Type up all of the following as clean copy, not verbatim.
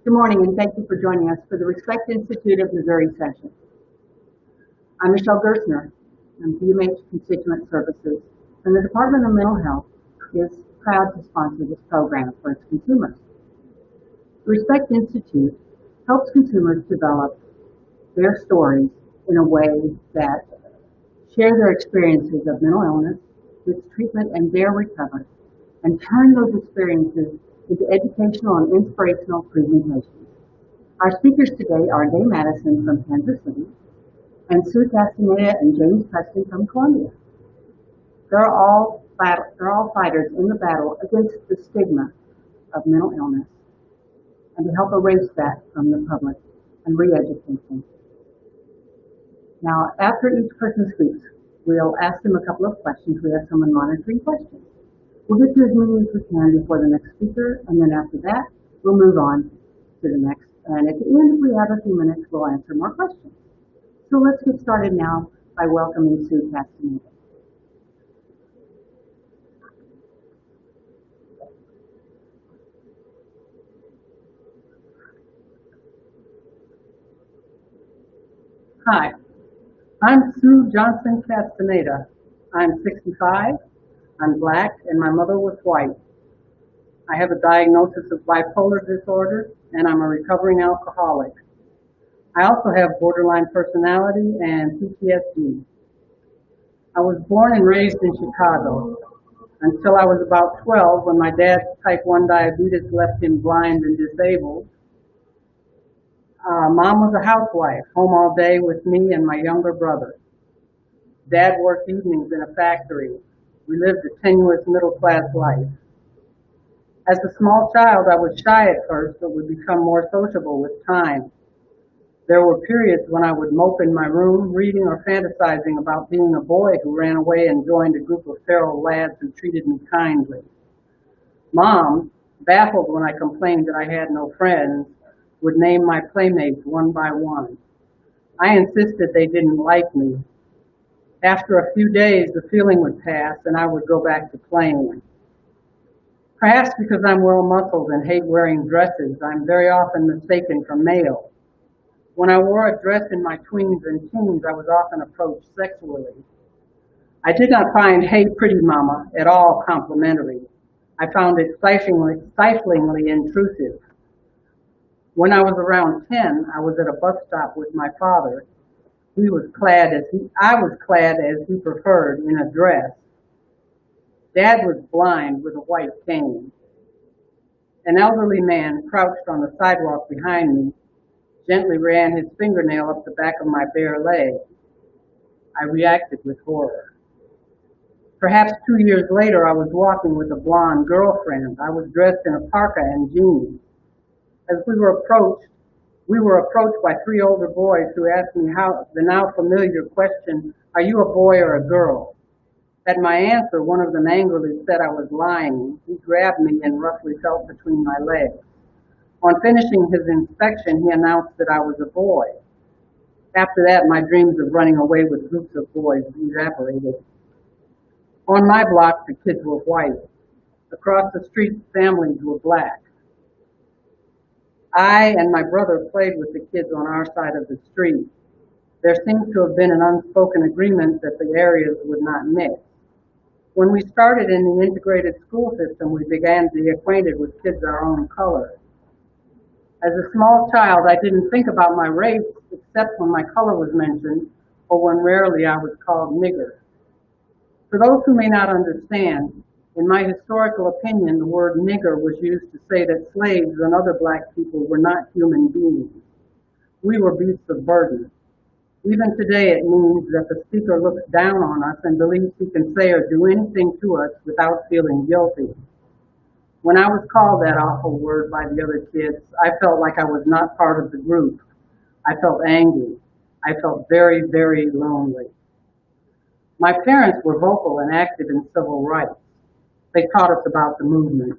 Good morning, and thank you for joining us for the Respect Institute of Missouri session. I'm Michelle Gersner. I'm UMH Constituent Services, and the Department of Mental Health is proud to sponsor this program for its consumers. The Respect Institute helps consumers develop their stories in a way that share their experiences of mental illness, its treatment, and their recovery, and turn those experiences into educational and inspirational presentations. Our speakers today are GayMadison from Kansas City and Sue Castaneda and JamesPreston from Columbia. They're all fighters in the battle against the stigma of mental illness and to help erase that from the public and re-educate them. Now, after each person speaks, we'll ask them a couple of questions. We have someone monitoring questions. We'll get to as many as we can before the next speaker, and then after that, we'll move on to the next. And at the end, if we have a few minutes, we'll answer more questions. So let's get started now by welcoming Sue Castaneda. Hi, I'm Sue Johnson Castaneda. I'm 65, I'm black, and my mother was white. I have a diagnosis of bipolar disorder, and I'm a recovering alcoholic. I also have borderline personality and PTSD. I was born and raised in Chicago until I was about 12 when my dad's type 1 diabetes left him blind and disabled. Mom was a housewife, home all day with me and my younger brother. Dad worked evenings in a factory. We lived a tenuous middle-class life. As a small child, I was shy at first, but would become more sociable with time. There were periods when I would mope in my room, reading or fantasizing about being a boy who ran away and joined a group of feral lads who treated me kindly. Mom, baffled when I complained that I had no friends, would name my playmates one by one. I insisted they didn't like me. After a few days, the feeling would pass and I would go back to playing. Perhaps because I'm well-muscled and hate wearing dresses, I'm very often mistaken for male. When I wore a dress in my tweens and teens, I was often approached sexually. I did not find "Hey, pretty mama" at all complimentary. I found it stiflingly intrusive. When I was around 10, I was at a bus stop with my father. I was clad as he preferred in a dress. Dad was blind with a white cane. An elderly man crouched on the sidewalk behind me, gently ran his fingernail up the back of my bare leg. I reacted with horror. Perhaps 2 years later, I was walking with a blonde girlfriend. I was dressed in a parka and jeans. As we were approached by 3 older boys who asked me the now familiar question, "Are you a boy or a girl?" At my answer, one of them angrily said I was lying. He grabbed me and roughly felt between my legs. On finishing his inspection, he announced that I was a boy. After that, my dreams of running away with groups of boys evaporated. On my block, the kids were white. Across the street, families were black. I and my brother played with the kids on our side of the street. There seems to have been an unspoken agreement that the areas would not mix. When we started in the integrated school system, we began to be acquainted with kids our own color. As a small child, I didn't think about my race except when my color was mentioned or when rarely I was called nigger. For those who may not understand, in my historical opinion, the word nigger was used to say that slaves and other black people were not human beings. We were beasts of burden. Even today, it means that the speaker looks down on us and believes he can say or do anything to us without feeling guilty. When I was called that awful word by the other kids, I felt like I was not part of the group. I felt angry. I felt very, very lonely. My parents were vocal and active in civil rights. They taught us about the movement.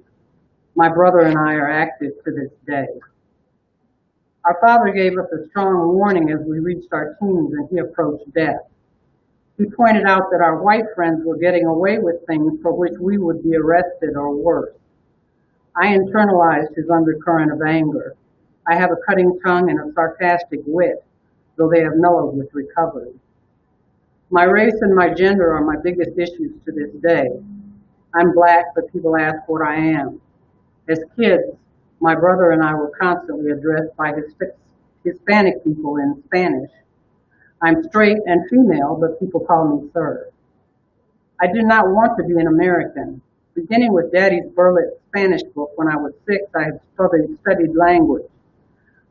My brother and I are active to this day. Our father gave us a strong warning as we reached our teens and he approached death. He pointed out that our white friends were getting away with things for which we would be arrested or worse. I internalized his undercurrent of anger. I have a cutting tongue and a sarcastic wit, though they have mellowed with recovery. My race and my gender are my biggest issues to this day. I'm black, but people ask what I am. As kids, my brother and I were constantly addressed by Hispanic people in Spanish. I'm straight and female, but people call me sir. I did not want to be an American. Beginning with Daddy's Burlet Spanish book when I was 6, I had studied language.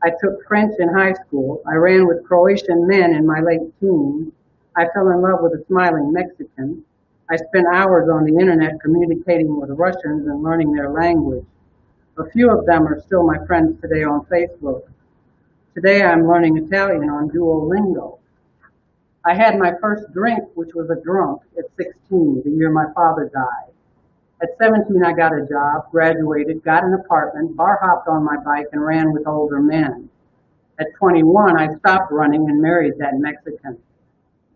I took French in high school. I ran with Croatian men in my late teens. I fell in love with a smiling Mexican. I spent hours on the internet communicating with Russians and learning their language. A few of them are still my friends today on Facebook. Today I'm learning Italian on Duolingo. I had my first drink, which was a drunk, at 16, the year my father died. At 17, I got a job, graduated, got an apartment, bar hopped on my bike, and ran with older men. At 21, I stopped running and married that Mexican.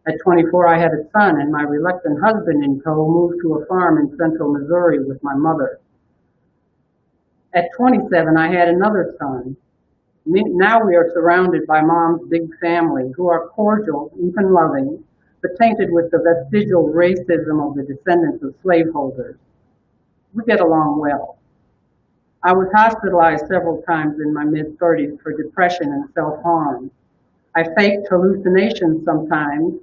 At 24, I had a son, and my reluctant husband in tow moved to a farm in central Missouri with my mother. At 27, I had another son. Now we are surrounded by Mom's big family, who are cordial, even loving, but tainted with the vestigial racism of the descendants of slaveholders. We get along well. I was hospitalized several times in my mid-30s for depression and self-harm. I faked hallucinations sometimes,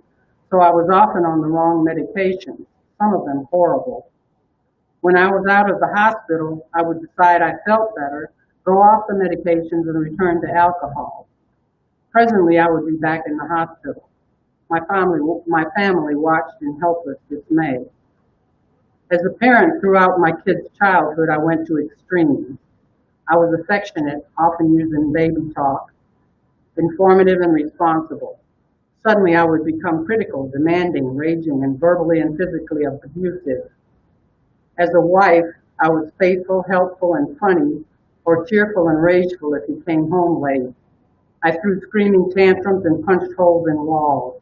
so I was often on the wrong medications, some of them horrible. When I was out of the hospital, I would decide I felt better, go off the medications, and return to alcohol. Presently, I would be back in the hospital. My family watched in helpless dismay. As a parent throughout my kids' childhood, I went to extremes. I was affectionate, often using baby talk, informative and responsible. Suddenly, I would become critical, demanding, raging, and verbally and physically abusive. As a wife, I was faithful, helpful, and funny, or cheerful and rageful if he came home late. I threw screaming tantrums and punched holes in walls.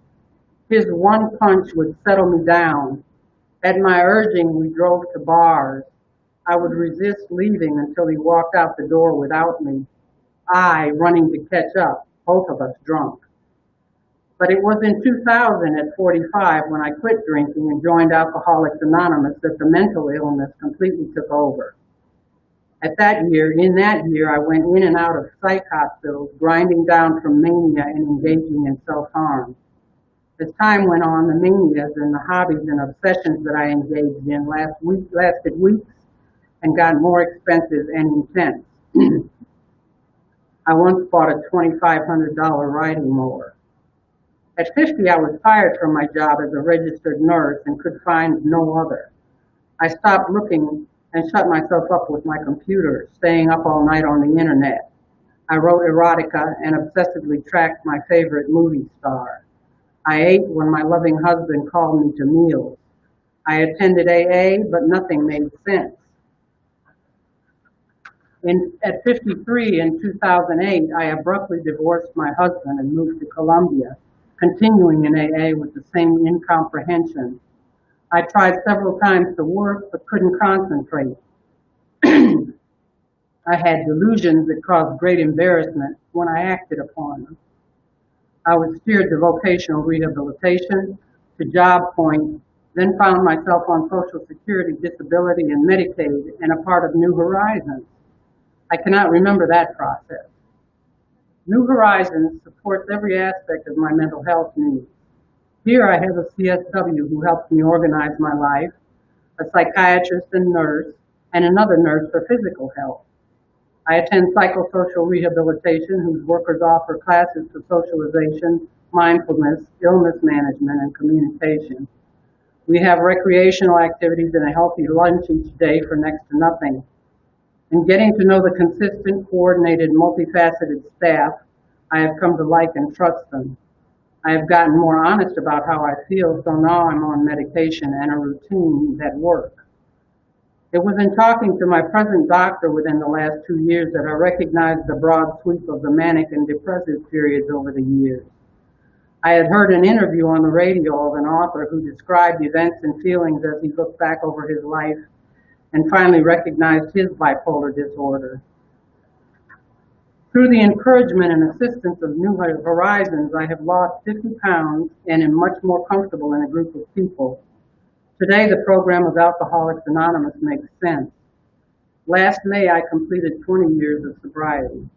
His one punch would settle me down. At my urging, we drove to bars. I would resist leaving until he walked out the door without me, I running to catch up, both of us drunk. But it was in 2000 at 45 when I quit drinking and joined Alcoholics Anonymous that the mental illness completely took over. In that year, I went in and out of psych hospitals, grinding down from mania and engaging in self-harm. As time went on, the manias and the hobbies and obsessions that I engaged in lasted weeks and got more expensive and intense. I once bought a $2,500 riding mower. At 50, I was fired from my job as a registered nurse and could find no other. I stopped looking and shut myself up with my computer, staying up all night on the internet. I wrote erotica and obsessively tracked my favorite movie star. I ate when my loving husband called me to meals. I attended AA, but nothing made sense. At 53 in 2008, I abruptly divorced my husband and moved to Columbia, continuing in AA with the same incomprehension. I tried several times to work, but couldn't concentrate. I had delusions that caused great embarrassment when I acted upon them. I was steered to vocational rehabilitation, to Job Point, then found myself on Social Security, disability, and Medicaid, and a part of New Horizons. I cannot remember that process. New Horizons supports every aspect of my mental health needs. Here I have a CSW who helps me organize my life, a psychiatrist and nurse, and another nurse for physical health. I attend psychosocial rehabilitation, whose workers offer classes for socialization, mindfulness, illness management, and communication. We have recreational activities and a healthy lunch each day for next to nothing. In getting to know the consistent, coordinated, multifaceted staff, I have come to like and trust them. I have gotten more honest about how I feel, so now I'm on medication and a routine that works. It was in talking to my present doctor within the last 2 years that I recognized the broad sweep of the manic and depressive periods over the years. I had heard an interview on the radio of an author who described events and feelings as he looked back over his life and finally recognized his bipolar disorder. Through the encouragement and assistance of New Horizons, I have lost 50 pounds and am much more comfortable in a group of people. Today, the program of Alcoholics Anonymous makes sense. Last May, I completed 20 years of sobriety.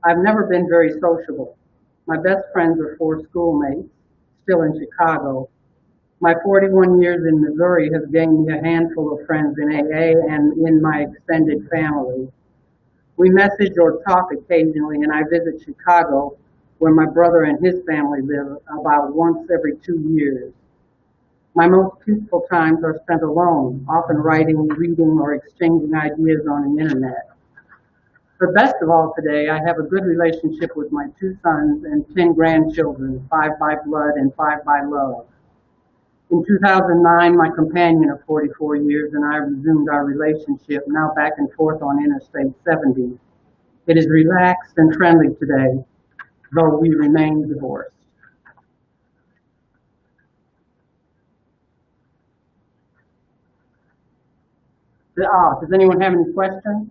I've never been very sociable. My best friends are 4 schoolmates, still in Chicago. My 41 years in Missouri has gained me a handful of friends in AA and in my extended family. We message or talk occasionally, and I visit Chicago, where my brother and his family live, about once every 2 years. My most peaceful times are spent alone, often writing, reading, or exchanging ideas on the internet. But best of all today, I have a good relationship with my 2 sons and 10 grandchildren, 5 by blood and 5 by love. In 2009, my companion of 44 years and I resumed our relationship, now back and forth on Interstate 70. It is relaxed and friendly today, though we remain divorced. Does anyone have any questions?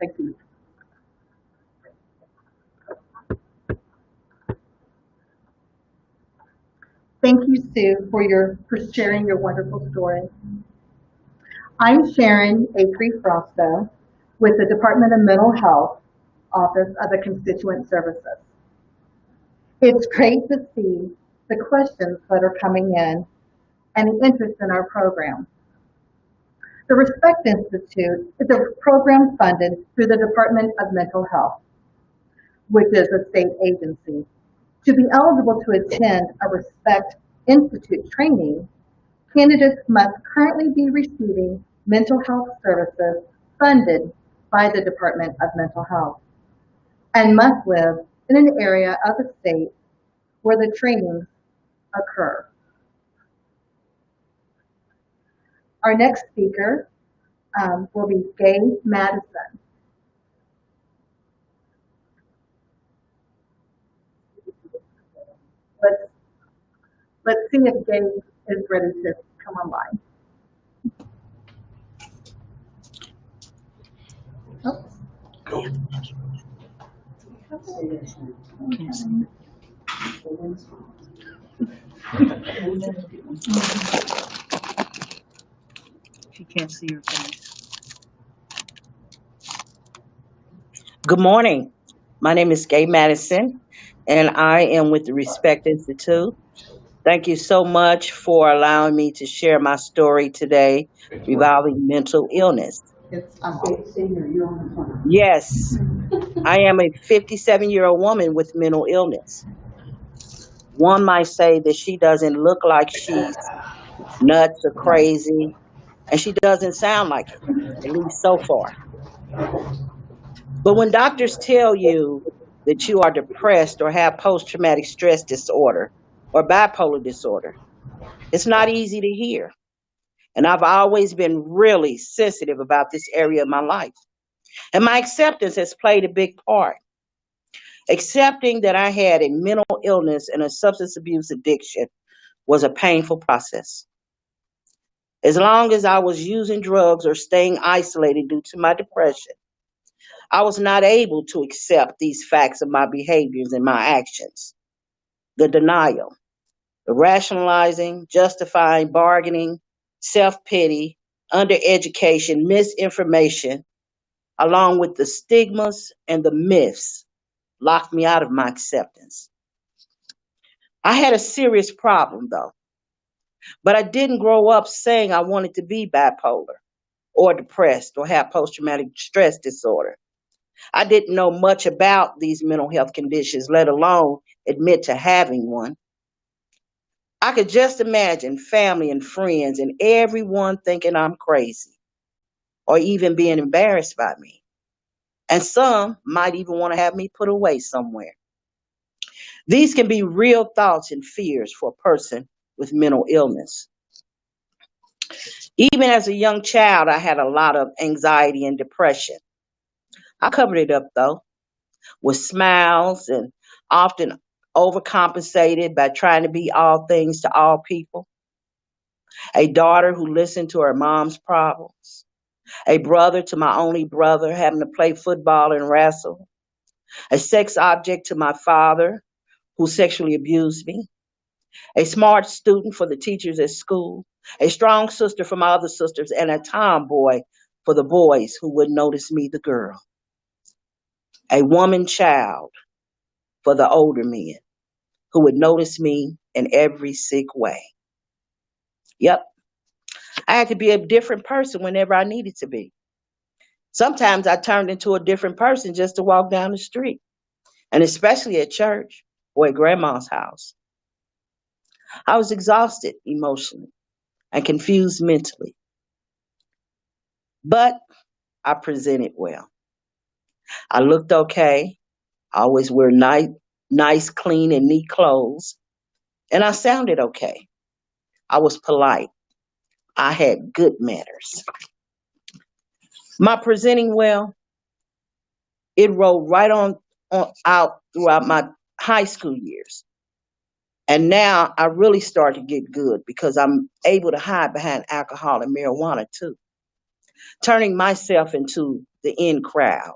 Thank you. Thank you, Sue, for sharing your wonderful story. I'm Sharon Frosta with the Department of Mental Health Office of the Constituent Services. It's great to see the questions that are coming in and the interest in our program. The Respect Institute is a program funded through the Department of Mental Health, which is a state agency. To be eligible to attend a Respect Institute training, candidates must currently be receiving mental health services funded by the Department of Mental Health and must live in an area of the state where the trainings occur. Our next speaker will be GayMadison. Let's see if Gay is ready to come online. Oh. She can't see your face. Good morning. My name is GayMadison, and I am with the Respect Institute. Thank you so much for allowing me to share my story today revolving mental illness. Yes, I am a 57-year-old woman with mental illness. One might say that she doesn't look like she's nuts or crazy, and she doesn't sound like it, at least so far. But when doctors tell you that you are depressed or have post-traumatic stress disorder or bipolar disorder, it's not easy to hear. And I've always been really sensitive about this area of my life. And my acceptance has played a big part. Accepting that I had a mental illness and a substance abuse addiction was a painful process. As long as I was using drugs or staying isolated due to my depression, I was not able to accept these facts of my behaviors and my actions. The denial, the rationalizing, justifying, bargaining, self-pity, undereducation, misinformation, along with the stigmas and the myths, locked me out of my acceptance. I had a serious problem though, but I didn't grow up saying I wanted to be bipolar or depressed or have post-traumatic stress disorder. I didn't know much about these mental health conditions, let alone admit to having one. I could just imagine family and friends and everyone thinking I'm crazy or even being embarrassed by me. And some might even want to have me put away somewhere. These can be real thoughts and fears for a person with mental illness. Even as a young child, I had a lot of anxiety and depression. I covered it up though, with smiles and often overcompensated by trying to be all things to all people. A daughter who listened to her mom's problems. A brother to my only brother having to play football and wrestle. A sex object to my father who sexually abused me. A smart student for the teachers at school. A strong sister for my other sisters, and a tomboy for the boys who wouldn't notice me, the girl. A woman child for the older men who would notice me in every sick way. Yep, I had to be a different person whenever I needed to be. Sometimes I turned into a different person just to walk down the street, and especially at church or at grandma's house. I was exhausted emotionally and confused mentally, but I presented well. I looked okay. I always wear nice, clean, and neat clothes, and I sounded okay. I was polite. I had good manners. My presenting well, it rolled right on out throughout my high school years. And now I really start to get good because I'm able to hide behind alcohol and marijuana too, turning myself into the in crowd,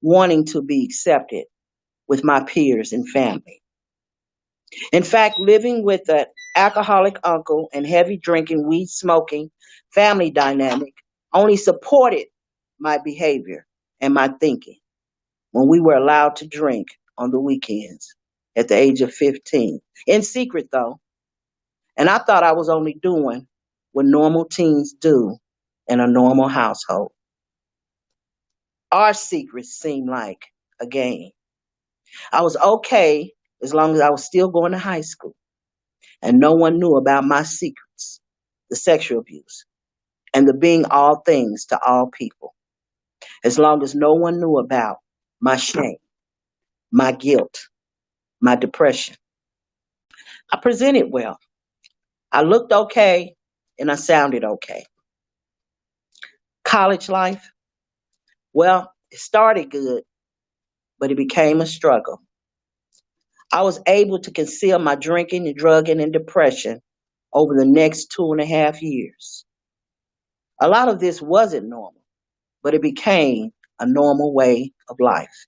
wanting to be accepted with my peers and family. In fact, living with an alcoholic uncle and heavy drinking, weed smoking family dynamic only supported my behavior and my thinking when we were allowed to drink on the weekends at the age of 15. In secret, though. And I thought I was only doing what normal teens do in a normal household. Our secrets seemed like a game. I was okay as long as I was still going to high school and no one knew about my secrets, the sexual abuse, and the being all things to all people. As long as no one knew about my shame, my guilt, my depression. I presented well. I looked okay and I sounded okay. College life, well, it started good, but it became a struggle. I was able to conceal my drinking and drugging and depression over the next 2.5 years. A lot of this wasn't normal, but it became a normal way of life.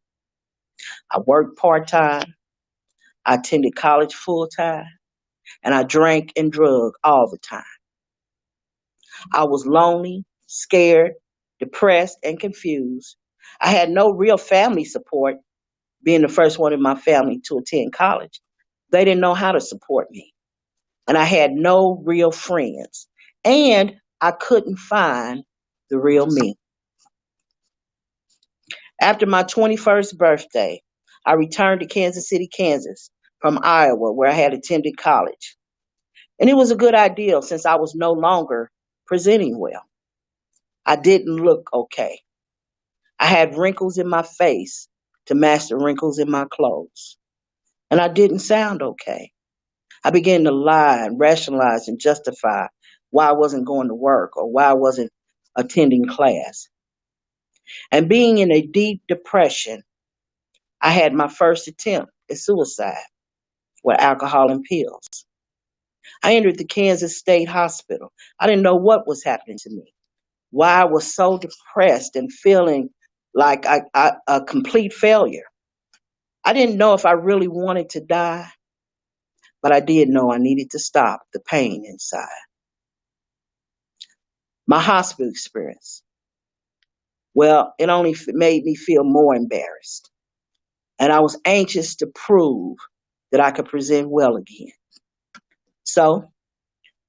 I worked part time, I attended college full time, and I drank and drug all the time. I was lonely, scared, depressed, and confused. I had no real family support, being the first one in my family to attend college. They didn't know how to support me. And I had no real friends. And I couldn't find the real me. After my 21st birthday, I returned to Kansas City, Kansas from Iowa, where I had attended college. And it was a good idea since I was no longer presenting well. I didn't look okay. I had wrinkles in my face to match the wrinkles in my clothes. And I didn't sound okay. I began to lie and rationalize and justify why I wasn't going to work or why I wasn't attending class. And being in a deep depression, I had my first attempt at suicide with alcohol and pills. I entered the Kansas State Hospital. I didn't know what was happening to me, why I was so depressed and feeling like a complete failure. I didn't know if I really wanted to die, but I did know I needed to stop the pain inside. My hospital experience, well, it only made me feel more embarrassed. And I was anxious to prove that I could present well again. So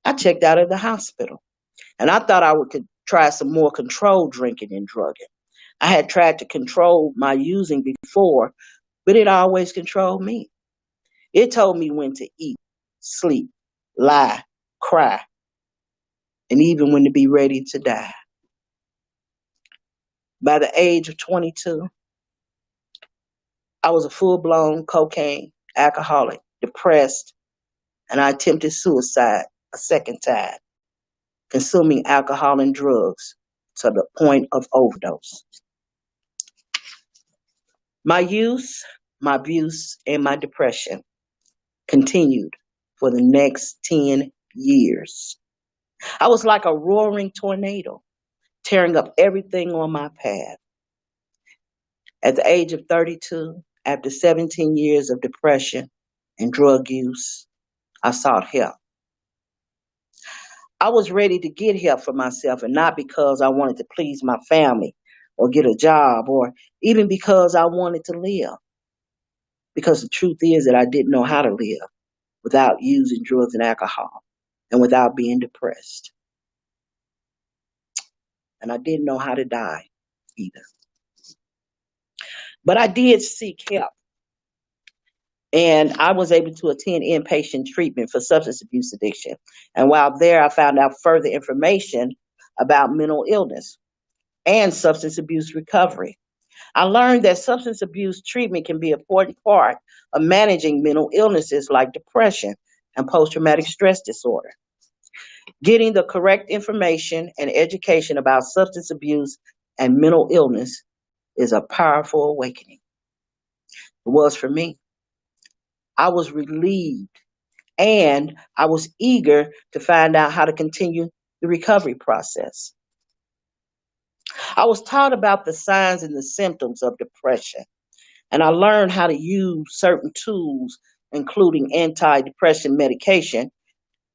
I checked out of the hospital. And I thought I could try some more controlled drinking and drugging. I had tried to control my using before, but it always controlled me. It told me when to eat, sleep, lie, cry, and even when to be ready to die. By the age of 22, I was a full-blown cocaine alcoholic, depressed, and I attempted suicide a second time, consuming alcohol and drugs to the point of overdose. My use, my abuse, and my depression continued for the next 10 years. I was like a roaring tornado, tearing up everything on my path. At the age of 32, after 17 years of depression and drug use, I sought help. I was ready to get help for myself, and not because I wanted to please my family or get a job or even because I wanted to live. Because the truth is that I didn't know how to live without using drugs and alcohol and without being depressed. And I didn't know how to die either. But I did seek help. And I was able to attend inpatient treatment for substance abuse addiction. And while there, I found out further information about mental illness and substance abuse recovery. I learned that substance abuse treatment can be an important part of managing mental illnesses like depression and post-traumatic stress disorder. Getting the correct information and education about substance abuse and mental illness is a powerful awakening. It was for me. I was relieved and I was eager to find out how to continue the recovery process. I was taught about the signs and the symptoms of depression, and I learned how to use certain tools, including antidepressant medication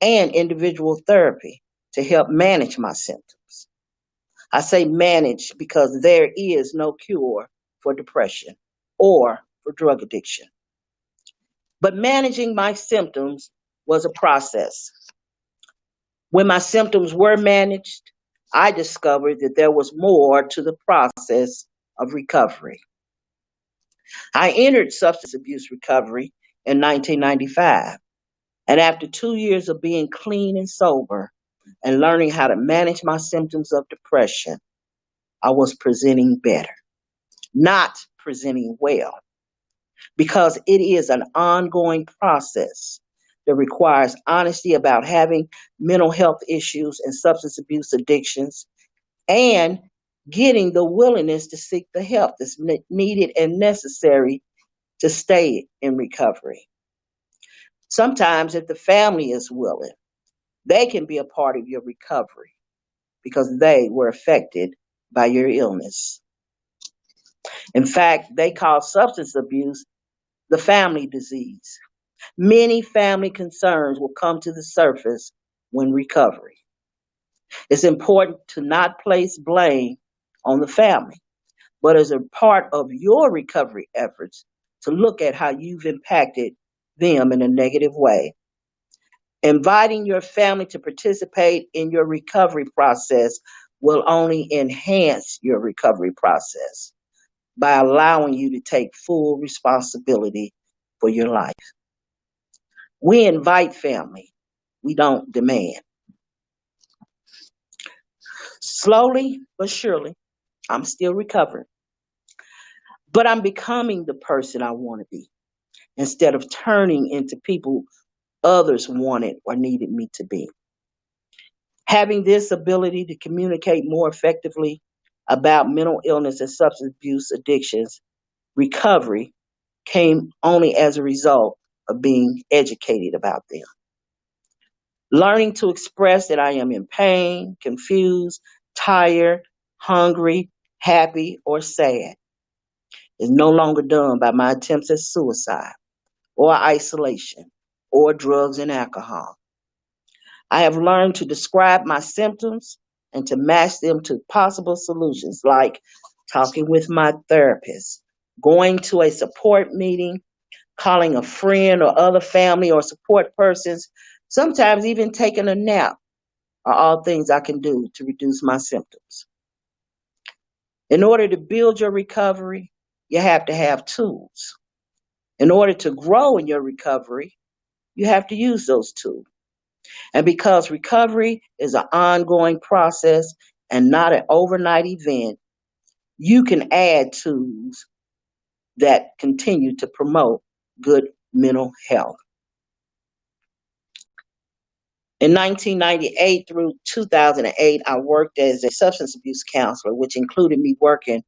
and individual therapy, to help manage my symptoms. I say manage because there is no cure for depression or for drug addiction. But managing my symptoms was a process. When my symptoms were managed, I discovered that there was more to the process of recovery. I entered substance abuse recovery in 1995, and after 2 years of being clean and sober and learning how to manage my symptoms of depression, I was presenting better, not presenting well, because it is an ongoing process that requires honesty about having mental health issues and substance abuse addictions, and getting the willingness to seek the help that's needed and necessary to stay in recovery. Sometimes, if the family is willing, they can be a part of your recovery because they were affected by your illness. In fact, they call substance abuse the family disease. Many family concerns will come to the surface when recovery. It's important to not place blame on the family, but as a part of your recovery efforts to look at how you've impacted them in a negative way. Inviting your family to participate in your recovery process will only enhance your recovery process by allowing you to take full responsibility for your life. We invite family, we don't demand. Slowly but surely, I'm still recovering, but I'm becoming the person I want to be instead of turning into people others wanted or needed me to be. Having this ability to communicate more effectively about mental illness and substance abuse addictions, recovery came only as a result of being educated about them. Learning to express that I am in pain, confused, tired, hungry, happy, or sad is no longer done by my attempts at suicide or isolation or drugs and alcohol. I have learned to describe my symptoms and to match them to possible solutions like talking with my therapist, going to a support meeting, calling a friend or other family or support persons, sometimes even taking a nap are all things I can do to reduce my symptoms. In order to build your recovery, you have to have tools. In order to grow in your recovery, you have to use those tools. And because recovery is an ongoing process and not an overnight event, you can add tools that continue to promote good mental health. In 1998 through 2008, I worked as a substance abuse counselor, which included me working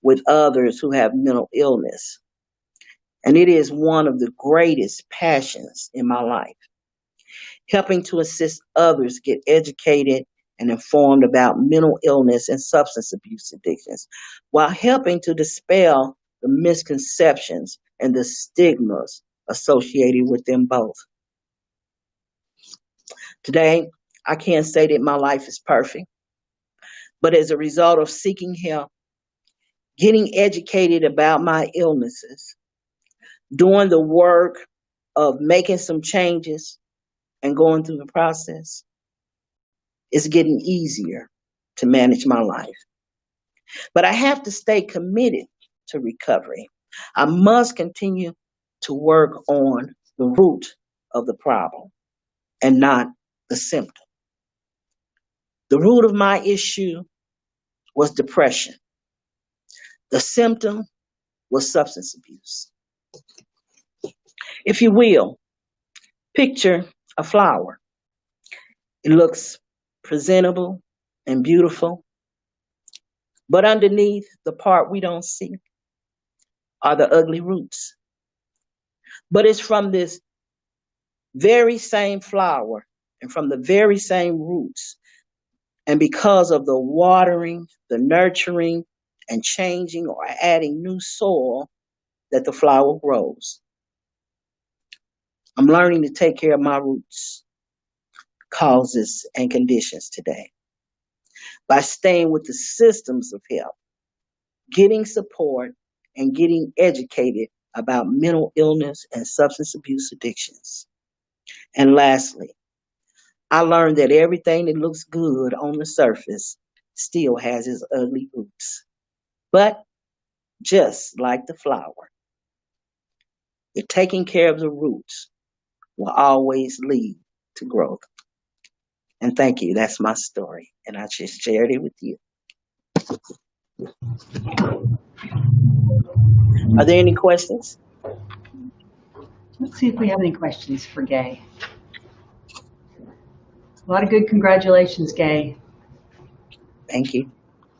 with others who have mental illness. And it is one of the greatest passions in my life, helping to assist others get educated and informed about mental illness and substance abuse addictions, while helping to dispel the misconceptions and the stigmas associated with them both. Today, I can't say that my life is perfect, but as a result of seeking help, getting educated about my illnesses, doing the work of making some changes and going through the process, it's getting easier to manage my life. But I have to stay committed to recovery. I must continue to work on the root of the problem and not the symptom. The root of my issue was depression. The symptom was substance abuse. If you will, picture a flower. It looks presentable and beautiful, but underneath, the part we don't see are the ugly roots. But it's from this very same flower and from the very same roots, and because of the watering, the nurturing, and changing or adding new soil, that the flower grows. I'm learning to take care of my roots, causes, and conditions today by staying with the systems of help, getting support, and getting educated about mental illness and substance abuse addictions. And lastly, I learned that everything that looks good on the surface still has its ugly roots. But just like the flower, the taking care of the roots will always lead to growth. And thank you. That's my story. And I just shared it with you. Are there any questions? Let's see if we have any questions for Gay. A lot of good congratulations, Gay. Thank you.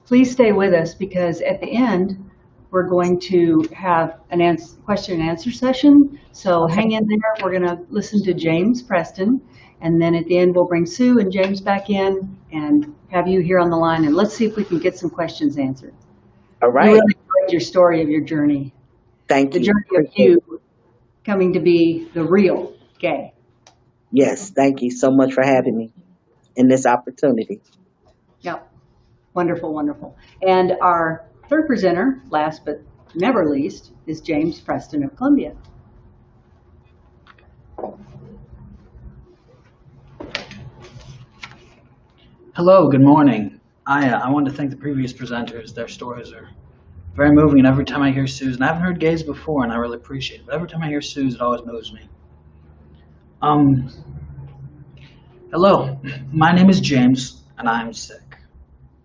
Please stay with us because at the end, we're going to have an question and answer session. So hang in there. We're going to listen to JamesPreston. And then at the end, we'll bring Sue and James back in and have you here on the line. And let's see if we can get some questions answered. All right. I really enjoyed your story of your journey. Thank you. The journey of you coming to be the real Gay. Yes, thank you so much for having me in this opportunity. Yep. Wonderful, wonderful. And our third presenter, last but never least, is JamesPreston of Columbia. Hello, good morning. I want to thank the previous presenters. Their stories are very moving, and every time I hear Sue's, and I haven't heard Gay's before, and I really appreciate it, but every time I hear Sue's, it always moves me. Hello, my name is James, and I'm sick.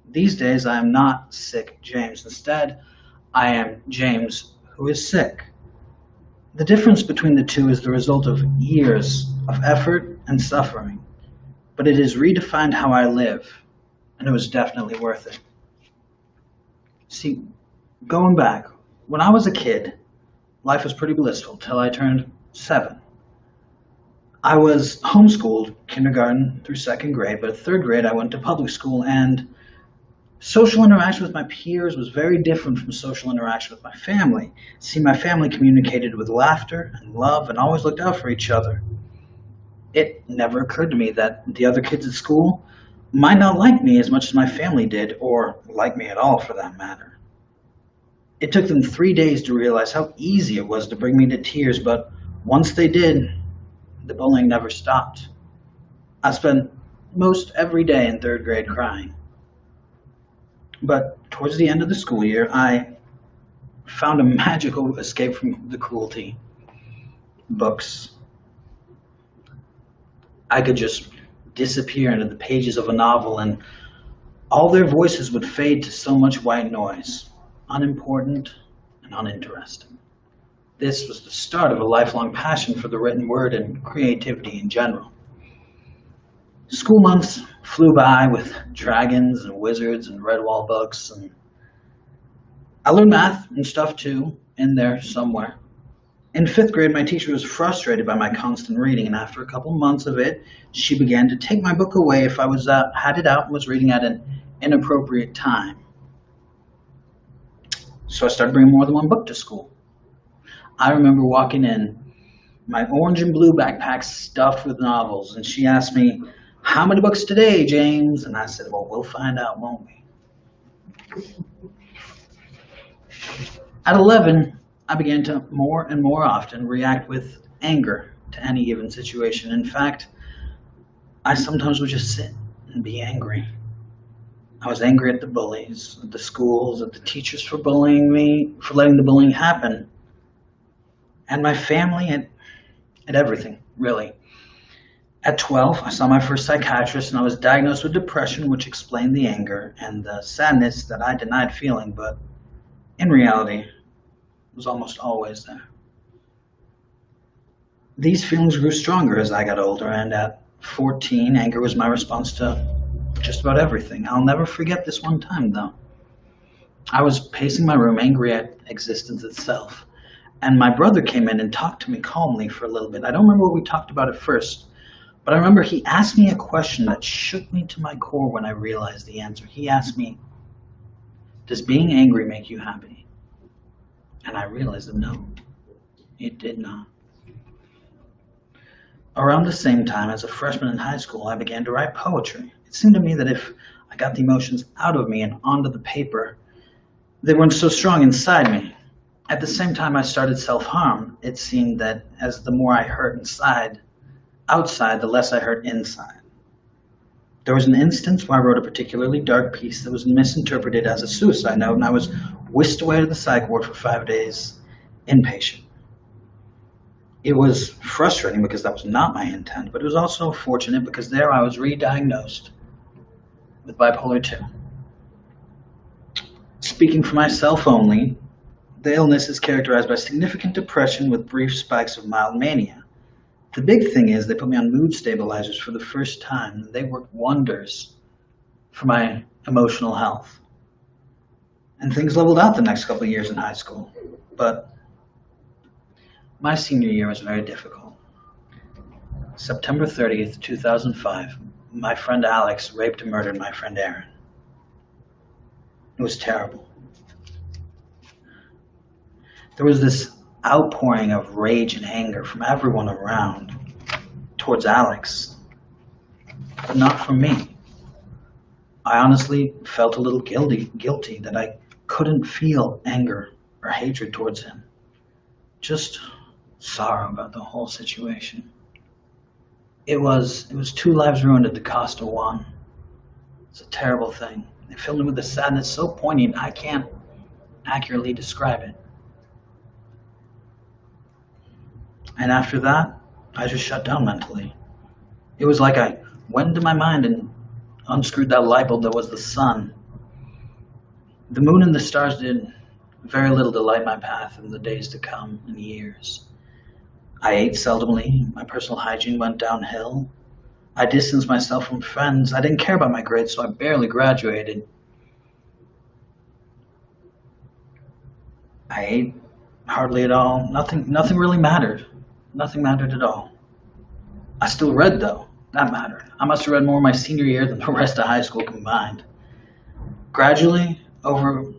These days, I am not sick James. Instead, I am James, who is sick. The difference between the two is the result of years of effort and suffering, but it has redefined how I live, and it was definitely worth it. See, going back, when I was a kid, life was pretty blissful till I turned 7. I was homeschooled kindergarten through 2nd grade, but at 3rd grade I went to public school, and social interaction with my peers was very different from social interaction with my family. See, my family communicated with laughter and love and always looked out for each other. It never occurred to me that the other kids at school might not like me as much as my family did, or like me at all for that matter. It took them 3 days to realize how easy it was to bring me to tears, but once they did, the bullying never stopped. I spent most every day in 3rd grade crying. But towards the end of the school year, I found a magical escape from the cruelty. Books. I could just disappear into the pages of a novel, and all their voices would fade to so much white noise, unimportant and uninteresting. This was the start of a lifelong passion for the written word and creativity in general. School months flew by with dragons and wizards and red wall bugs, and I learned math and stuff too in there somewhere. In 5th grade, my teacher was frustrated by my constant reading, and after a couple months of it, she began to take my book away if I had it out and was reading at an inappropriate time. So I started bringing more than one book to school. I remember walking in, my orange and blue backpack stuffed with novels, and she asked me, "How many books today, James?" And I said, "Well, we'll find out, won't we?" At 11, I began to more and more often react with anger to any given situation. In fact, I sometimes would just sit and be angry. I was angry at the bullies, at the schools, at the teachers for bullying me, for letting the bullying happen, and my family, at everything, really. At 12, I saw my first psychiatrist, and I was diagnosed with depression, which explained the anger and the sadness that I denied feeling, but in reality, it was almost always there. These feelings grew stronger as I got older, and at 14, anger was my response to just about everything. I'll never forget this one time, though. I was pacing my room, angry at existence itself, and my brother came in and talked to me calmly for a little bit. I don't remember what we talked about at first, but I remember he asked me a question that shook me to my core when I realized the answer. He asked me, "Does being angry make you happy?" And I realized that no, it did not. Around the same time, as a freshman in high school, I began to write poetry. It seemed to me that if I got the emotions out of me and onto the paper, they weren't so strong inside me. At the same time I started self-harm, it seemed that as the more I hurt outside, the less I hurt inside. There was an instance where I wrote a particularly dark piece that was misinterpreted as a suicide note, and I was whisked away to the psych ward for 5 days, inpatient. It was frustrating because that was not my intent, but it was also fortunate because there I was re-diagnosed with bipolar 2. Speaking for myself only, the illness is characterized by significant depression with brief spikes of mild mania. The big thing is they put me on mood stabilizers for the first time, and they worked wonders for my emotional health. And things leveled out the next couple of years in high school, but my senior year was very difficult. September 30th, 2005, my friend Alex raped and murdered my friend Aaron. It was terrible. There was this outpouring of rage and anger from everyone around towards Alex, but not from me. I honestly felt a little guilty that I couldn't feel anger or hatred towards him. Just sorrow about the whole situation. It was 2 lives ruined at the cost of 1. It's a terrible thing. It filled me with a sadness so poignant I can't accurately describe it. And after that, I just shut down mentally. It was like I went into my mind and unscrewed that light bulb that was the sun. The moon and the stars did very little to light my path in the days to come and years. I ate seldomly, my personal hygiene went downhill. I distanced myself from friends. I didn't care about my grades, so I barely graduated. I ate hardly at all. Nothing really mattered. Nothing mattered at all. I still read, though. That mattered. I must have read more my senior year than the rest of high school combined. Gradually, over a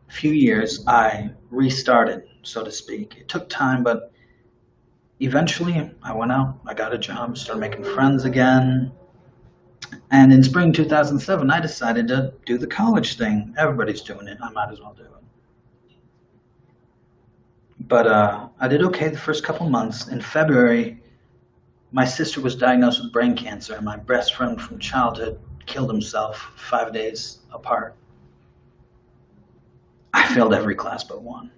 few years, I restarted, so to speak. It took time, but eventually I went out, I got a job, started making friends again. And in spring 2007, I decided to do the college thing. Everybody's doing it. I might as well do it. But I did okay the first couple months. In February, my sister was diagnosed with brain cancer, and my best friend from childhood killed himself 5 days apart. I failed every class but one.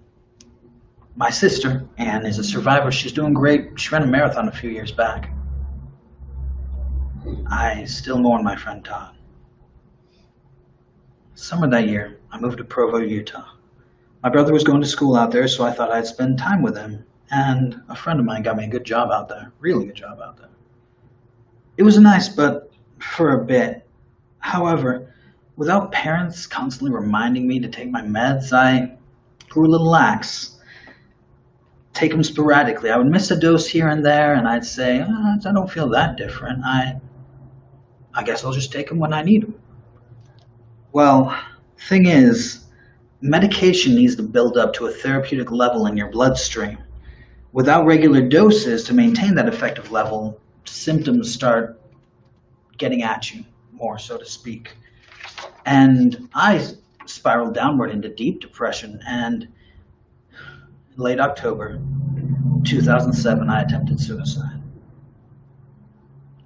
My sister, Anne, is a survivor. She's doing great. She ran a marathon a few years back. I still mourn my friend Todd. Summer that year, I moved to Provo, Utah. My brother was going to school out there, so I thought I'd spend time with him. And a friend of mine got me a good job out there, really good job out there. It was nice, but for a bit. However, without parents constantly reminding me to take my meds, I grew a little lax. Take them sporadically. I would miss a dose here and there, and I'd say, I don't feel that different. I guess I'll just take them when I need them. Well, thing is, medication needs to build up to a therapeutic level in your bloodstream. Without regular doses to maintain that effective level, symptoms start getting at you more, so to speak. And I spiraled downward into deep depression, and in late October 2007, I attempted suicide.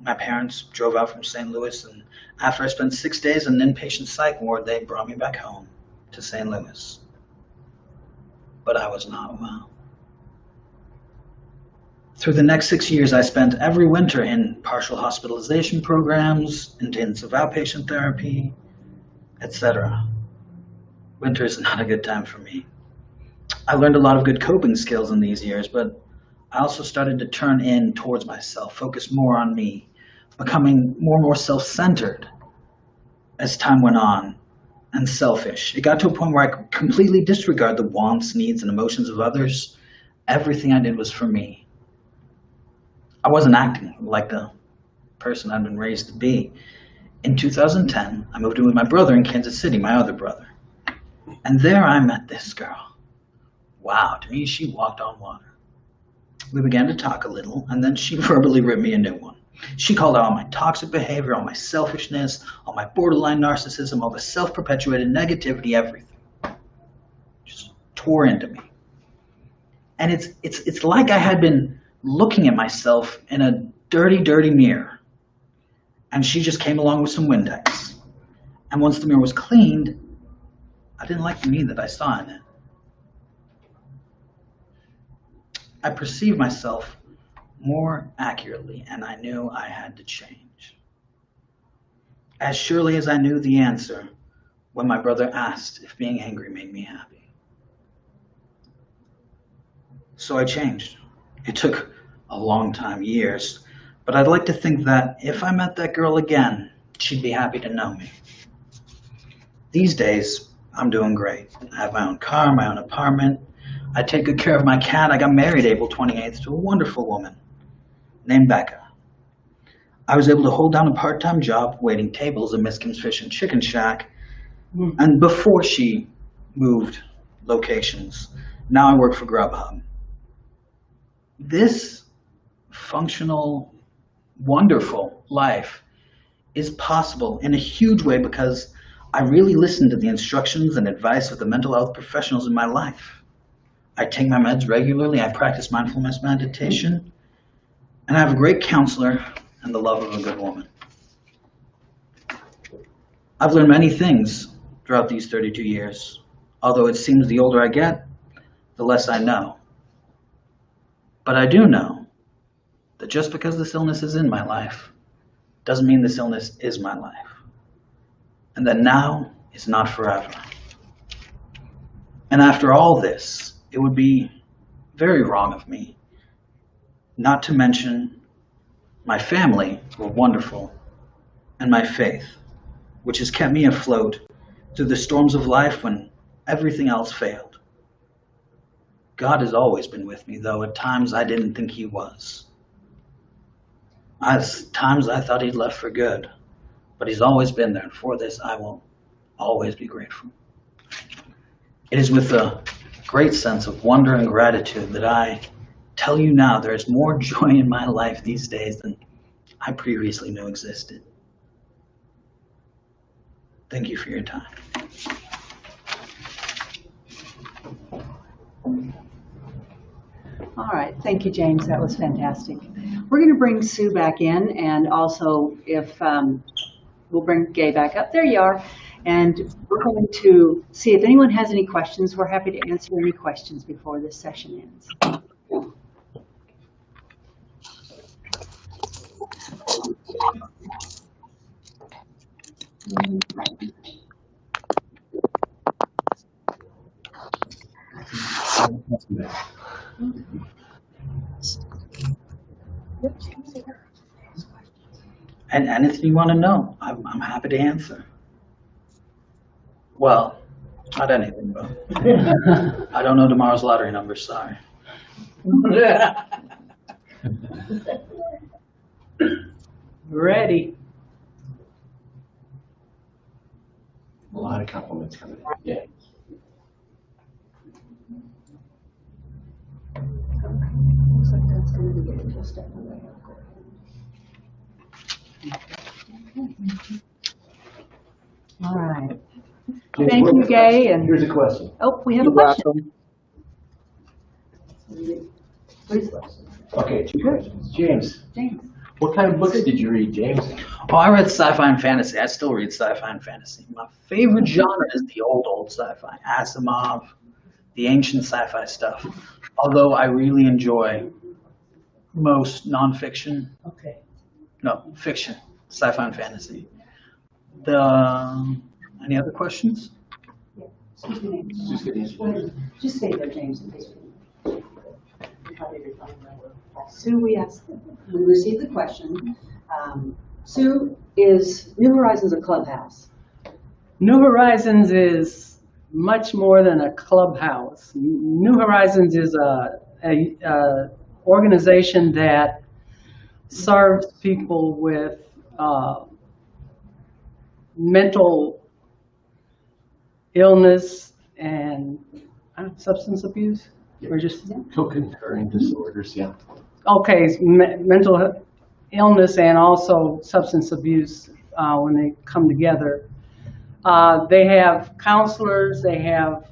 My parents drove out from St. Louis, and after I spent 6 days in an inpatient psych ward, they brought me back home to St. Louis. But I was not well. Through the next 6 years, I spent every winter in partial hospitalization programs, intensive outpatient therapy, etc. Winter is not a good time for me. I learned a lot of good coping skills in these years, but I also started to turn in towards myself, focus more on me, becoming more and more self-centered as time went on, and selfish. It got to a point where I could completely disregard the wants, needs, and emotions of others. Everything I did was for me. I wasn't acting like the person I'd been raised to be. In 2010, I moved in with my brother in Kansas City, my other brother. And there I met this girl. Wow, to me, she walked on water. We began to talk a little, and then she verbally ripped me a new one. She called out all my toxic behavior, all my selfishness, all my borderline narcissism, all the self-perpetuated negativity, everything. Just tore into me. And it's like I had been looking at myself in a dirty, dirty mirror. And she just came along with some Windex. And once the mirror was cleaned, I didn't like the me that I saw in it. I perceived myself more accurately, and I knew I had to change. As surely as I knew the answer when my brother asked if being angry made me happy. So I changed. It took a long time, years, but I'd like to think that if I met that girl again, she'd be happy to know me. These days, I'm doing great. I have my own car, my own apartment. I take good care of my cat. I got married April 28th to a wonderful woman named Becca. I was able to hold down a part-time job waiting tables at Miss Kim's Fish and Chicken Shack. And before she moved locations, now I work for Grubhub. This functional, wonderful life is possible in a huge way because I really listen to the instructions and advice of the mental health professionals in my life. I take my meds regularly, I practice mindfulness meditation, and I have a great counselor and the love of a good woman. I've learned many things throughout these 32 years, although it seems the older I get, the less I know. But I do know that just because this illness is in my life doesn't mean this illness is my life, and that now is not forever. And after all this, it would be very wrong of me not to mention my family, who are wonderful, and my faith, which has kept me afloat through the storms of life when everything else failed. God has always been with me, though at times I didn't think he was. At times I thought he'd left for good, but he's always been there, and for this I will always be grateful. It is with a great sense of wonder and gratitude that I tell you now there is more joy in my life these days than I previously knew existed. Thank you for your time. All right, thank you, James. That was fantastic. We're going to bring Sue back in, and also if we'll bring Gay back up. There you are. And we're going to see if anyone has any questions. We're happy to answer any questions before this session ends. And anything you want to know, I'm happy to answer. Well, not anything, but I don't know tomorrow's lottery number, sorry. Ready. A lot of compliments coming in. Yeah. Looks like that's going to be it, just step away. All right. James, Thank you, Gay, and Here's a question. oh, we have a You're question. welcome. Please, Okay, two questions. James, James. what kind of books did you read, James? Oh, I read sci-fi and fantasy. I still read sci-fi and fantasy. My favorite genre is the old sci-fi. Asimov, the ancient sci-fi stuff. Although I really enjoy most nonfiction. Okay. No, fiction, sci-fi and fantasy. Any other questions? Excuse me. Just get the answer. Just stay there, James, in case we. Sue, we received the question. Sue, is New Horizons a clubhouse? New Horizons is much more than a clubhouse. New Horizons is a organization that serves people with mental illness and substance abuse. Or just Co-concurring disorders, yeah. okay, mental illness and also substance abuse when they come together. They have counselors. They have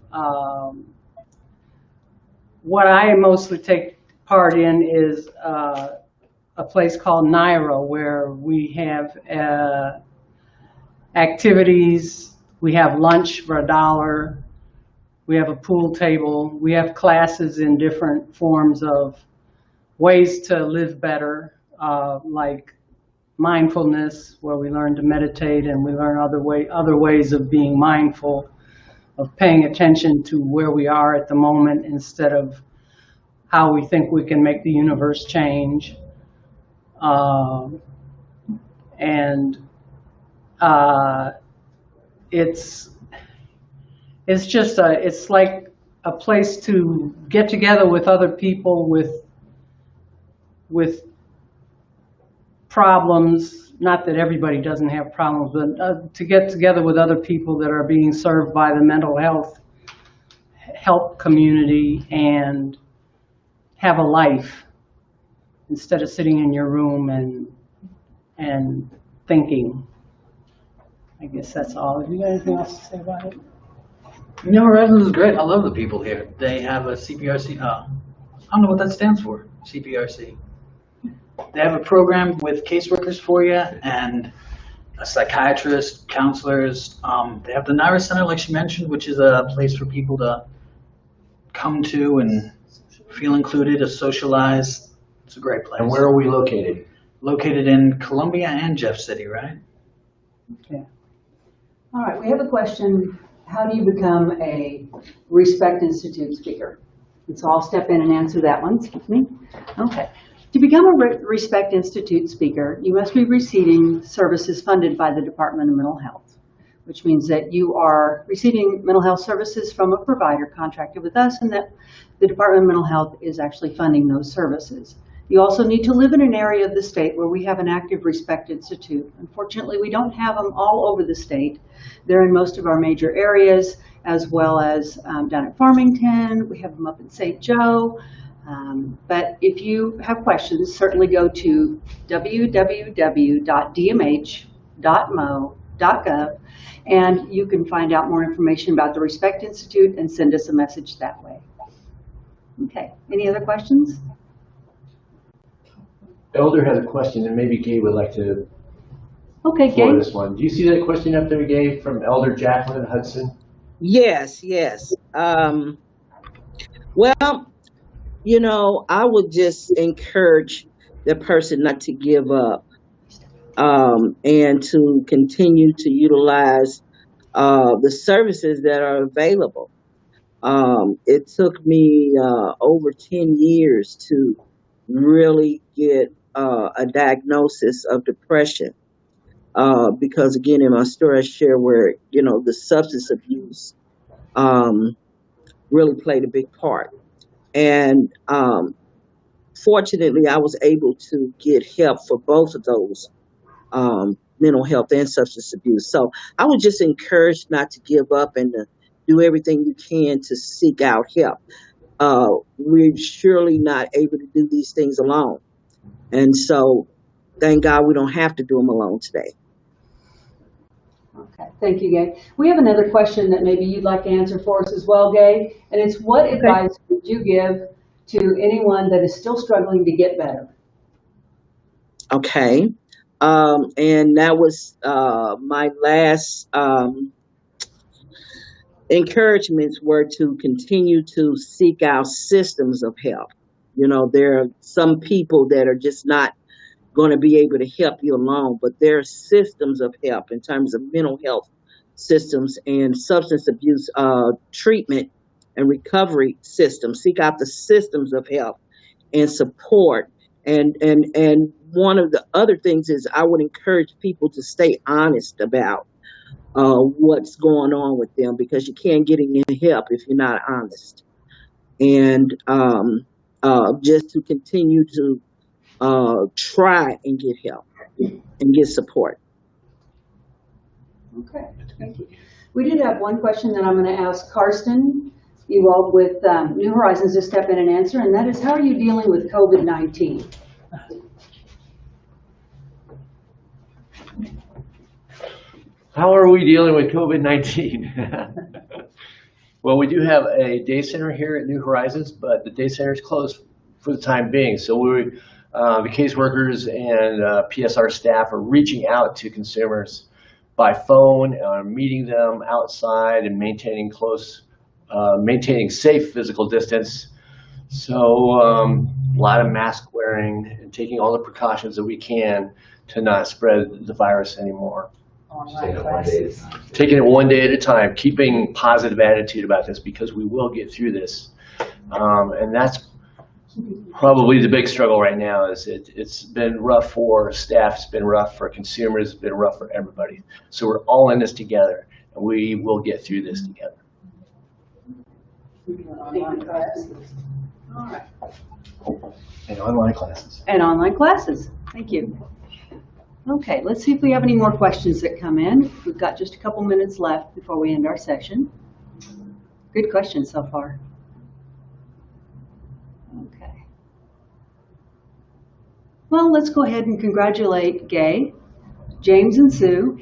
what I mostly take part in is a place called Naira, where we have activities. We have lunch for $1. We have a pool table. We have classes in different forms of ways to live better, like mindfulness, where we learn to meditate, and we learn other ways of being mindful, of paying attention to where we are at the moment instead of how we think we can make the universe change. It's just it's like a place to get together with other people with problems. Not that everybody doesn't have problems, but to get together with other people that are being served by the mental health help community and have a life instead of sitting in your room and thinking. I guess that's all. Have you got anything else to say about it? New Horizons is great. I love the people here. They have a CPRC. I don't know what that stands for. CPRC. They have a program with caseworkers for you and a psychiatrist, counselors. They have the Naira Center, like she mentioned, which is a place for people to come to and feel included, to socialize. It's a great place. And where are we located? Located in Columbia and Jeff City, right? Okay. All right, we have a question. How do you become a Respect Institute speaker? And so I'll step in and answer that one. Excuse me. Okay. To become a Respect Institute speaker, you must be receiving services funded by the Department of Mental Health, which means that you are receiving mental health services from a provider contracted with us, and that the Department of Mental Health is actually funding those services. You also need to live in an area of the state where we have an active Respect Institute. Unfortunately, we don't have them all over the state. They're in most of our major areas, as well as down at Farmington. We have them up in St. Joe. But if you have questions, certainly go to www.dmh.mo.gov, and you can find out more information about the Respect Institute and send us a message that way. Okay, any other questions? Elder has a question, and maybe Gay would like to Okay, for Gabe. this one. Do you see that question up there, Gay, from Elder Jacqueline Hudson? Yes, yes. Well, you know, I would just encourage the person not to give up, and to continue to utilize the services that are available. It took me over 10 years to really get a diagnosis of depression. because again, in my story, I share where, the substance abuse really played a big part. And fortunately, I was able to get help for both of those, mental health and substance abuse. So I would just encourage not to give up and to do everything you can to seek out help. We're surely not able to do these things alone. And so thank God we don't have to do them alone today. Okay, thank you, Gay. We have another question that maybe you'd like to answer for us as well, Gay, and it's what advice would you give to anyone that is still struggling to get better? Okay. And that was my last encouragements were to continue to seek out systems of help. There are some people that are just not going to be able to help you alone, but there are systems of help in terms of mental health systems and substance abuse treatment and recovery systems. Seek out the systems of help and support. And one of the other things is I would encourage people to stay honest about what's going on with them, because you can't get any help if you're not honest. And just to continue to try and get help and get support. Okay, thank you. We did have one question that I'm going to ask Karsten Ewald with New Horizons to step in and answer, and that is, how are you dealing with COVID-19? How are we dealing with COVID-19? Well, we do have a day center here at New Horizons, but the day center is closed for the time being. So the caseworkers and PSR staff are reaching out to consumers by phone, meeting them outside, and maintaining safe physical distance. So a lot of mask wearing and taking all the precautions that we can to not spread the virus anymore. Taking it one day at a time, keeping positive attitude about this, because we will get through this. And that's probably the big struggle right now. Is it's been rough for staff, it's been rough for consumers, it's been rough for everybody. So we're all in this together, and we will get through this together. All right. And online classes. And online classes. Thank you. Okay, let's see if we have any more questions that come in. We've got just a couple minutes left before we end our session. Good questions so far. Okay. Well, let's go ahead and congratulate Gay, James, and Sue,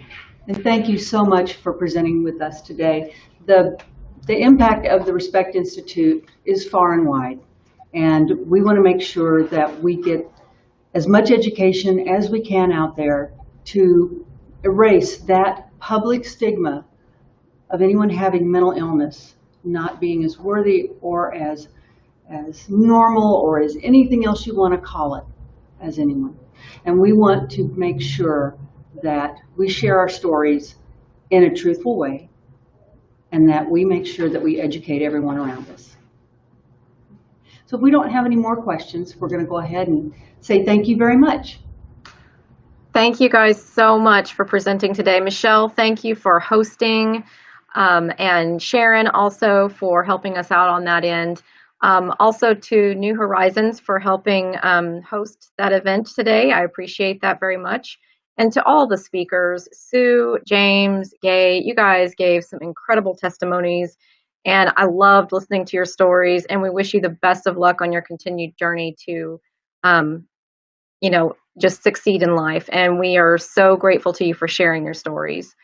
and thank you so much for presenting with us today. The impact of the Respect Institute is far and wide, and we want to make sure that we get as much education as we can out there to erase that public stigma of anyone having mental illness not being as worthy or as normal or as anything else you want to call it as anyone. And we want to make sure that we share our stories in a truthful way, and that we make sure that we educate everyone around us. So if we don't have any more questions, we're going to go ahead and say thank you very much. Thank you guys so much for presenting today. Michelle, thank you for hosting, and Sharon also for helping us out on that end. Also to New Horizons for helping host that event today. I appreciate that very much. And to all the speakers, Sue, James, Gay, you guys gave some incredible testimonies, and I loved listening to your stories, and we wish you the best of luck on your continued journey to, just succeed in life. And we are so grateful to you for sharing your stories.